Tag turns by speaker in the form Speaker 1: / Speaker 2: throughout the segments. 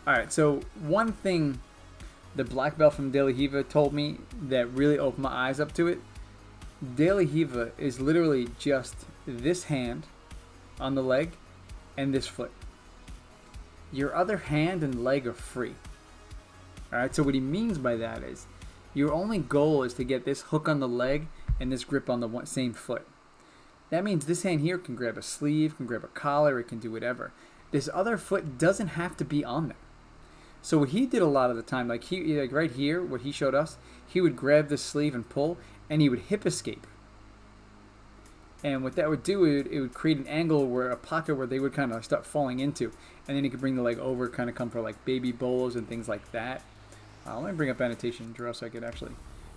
Speaker 1: All right. So one thing the black belt from De La Riva told me that really opened my eyes up to it. De La Riva is literally just this hand on the leg and this foot. Your other hand and leg are free. All right. So what he means by that is your only goal is to get this hook on the leg and this grip on the same foot. That means this hand here can grab a sleeve, can grab a collar, it can do whatever. This other foot doesn't have to be on there. So what he did a lot of the time, like right here, what he showed us, he would grab the sleeve and pull, and he would hip escape. And what that would do, it would create an angle where a pocket where they would kind of start falling into, and then he could bring the leg over, kind of come for like baby bolos and things like that. Let me bring up annotation draw so I could actually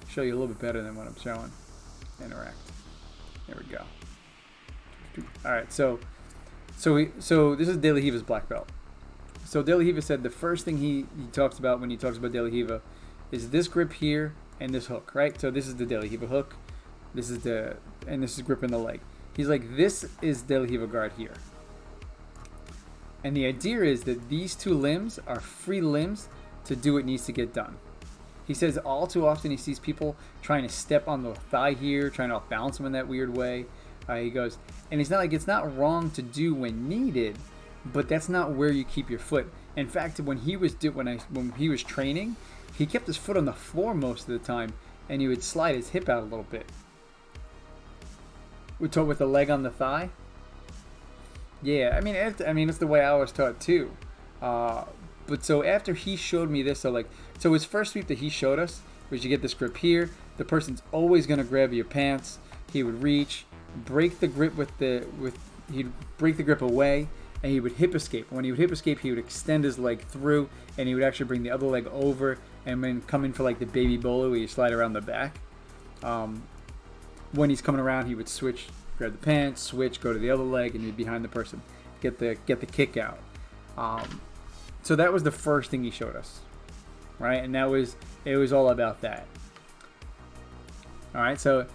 Speaker 1: show you a little bit better than what I'm showing. Interact. There we go. All right, so this is De La Riva's black belt. So De La Riva said the first thing he talks about when he talks about De La Riva is this grip here and this hook, right? So this is the De La Riva hook. This is grip in the leg. He's like, this is De La Riva guard here. And the idea is that these two limbs are free limbs to do what needs to get done. He says all too often he sees people trying to step on the thigh here, trying to balance them in that weird way. He goes, and it's not like it's not wrong to do when needed, but that's not where you keep your foot. In fact, when he was training, he kept his foot on the floor most of the time, and he would slide his hip out a little bit. We taught with the leg on the thigh. Yeah, I mean it's the way I was taught too. But so after he showed me this, so his first sweep that he showed us was you get this grip here. The person's always gonna grab your pants. He would reach, break the grip he'd break the grip away, and he would hip escape. When he would hip escape, he would extend his leg through, and he would actually bring the other leg over, and then come in for like the baby bolo where you slide around the back. When he's coming around, he would switch, grab the pants, switch, go to the other leg, and he'd be behind the person, get the kick out. So that was the first thing he showed us, right? And it was all about that. All right, so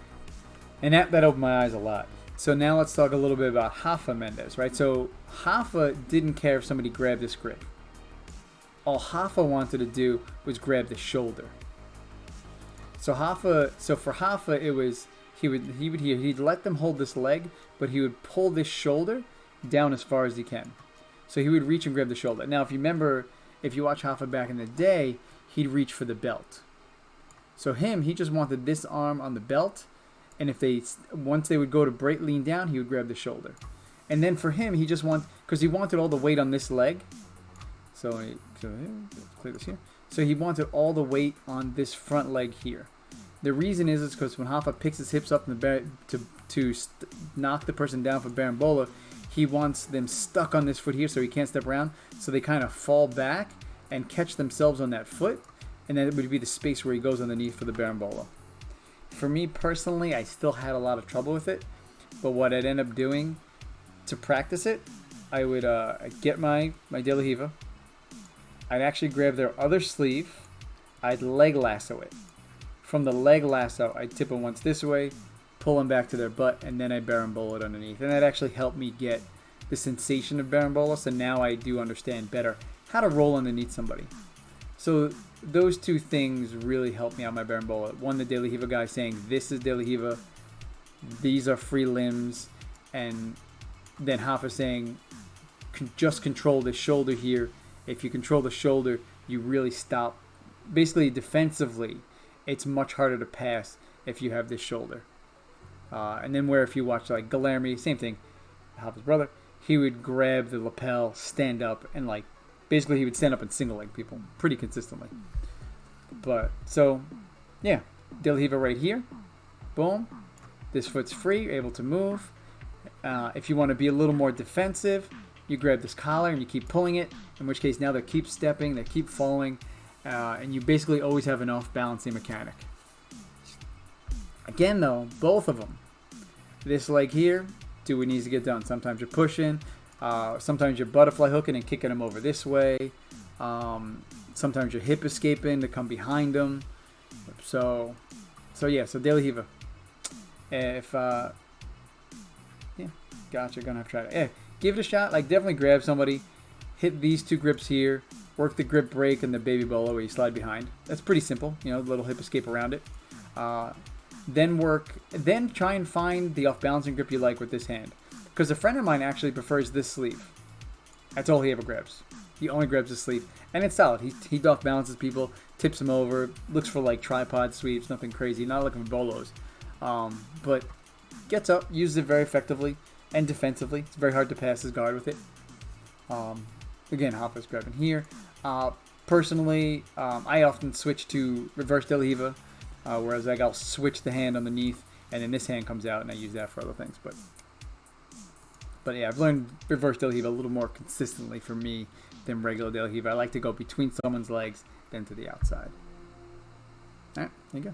Speaker 1: and that opened my eyes a lot. So now let's talk a little bit about Rafa Mendes, right? So Rafa didn't care if somebody grabbed this grip. All Rafa wanted to do was grab the shoulder. So for Rafa, it was he'd let them hold this leg, but he would pull this shoulder down as far as he can. So he would reach and grab the shoulder. Now, if you watch Rafa back in the day, he'd reach for the belt. So he just wanted this arm on the belt, and once they would go to lean down, he would grab the shoulder. And then for him, because he wanted all the weight on this leg. So clear this here. So he wanted all the weight on this front leg here. The reason is because when Rafa picks his hips up to knock the person down for Barambola, he wants them stuck on this foot here so he can't step around. So they kind of fall back and catch themselves on that foot. And then it would be the space where he goes underneath for the Barambola. For me personally, I still had a lot of trouble with it. But what I'd end up doing to practice it, I would get my De La Riva. I'd actually grab their other sleeve. I'd leg lasso it. From the leg lasso, I'd tip them once this way, pull them back to their butt, and then I'd Barambola it underneath. And that actually helped me get the sensation of Barambola, so now I do understand better how to roll underneath somebody. So those two things really helped me out my Barambola. One, the De La Riva guy saying, this is De La Riva, these are free limbs, and then Rafa saying, just control the shoulder here. If you control the shoulder, you really stop. Basically, defensively, it's much harder to pass if you have this shoulder. And then if you watch like Guilherme, same thing, Rafa's brother, he would grab the lapel, stand up, and basically he would stand up and single leg people pretty consistently. But so, yeah, De La Riva right here, boom, this foot's free, you're able to move. If you want to be a little more defensive, you grab this collar and you keep pulling it, in which case now they keep stepping, they keep falling, and you basically always have an off-balancing mechanic. Again though, both of them, this leg here, do what needs to get done. Sometimes you're pushing, sometimes you're butterfly hooking and kicking them over this way, sometimes you're hip escaping to come behind them. So De La Riva. Gotcha, gonna have to try it. Yeah, give it a shot. Definitely grab somebody, hit these two grips here, Work the grip break and the baby bolo where you slide behind. That's pretty simple, you know, little hip escape around it. Then try and find the off-balancing grip you like with this hand. Because a friend of mine actually prefers this sleeve. That's all he ever grabs. He only grabs his sleeve. And it's solid. He off-balances people, tips them over, looks for like tripod sweeps, nothing crazy. Not looking for bolos. But gets up, uses it very effectively and defensively. It's very hard to pass his guard with it. Again, Hoffa's grabbing here. Personally, I often switch to reverse de la Riva, whereas like I'll switch the hand underneath, and then this hand comes out, and I use that for other things. But yeah, I've learned reverse de la Riva a little more consistently for me than regular de la Riva. I like to go between someone's legs, then to the outside. All right, there you go.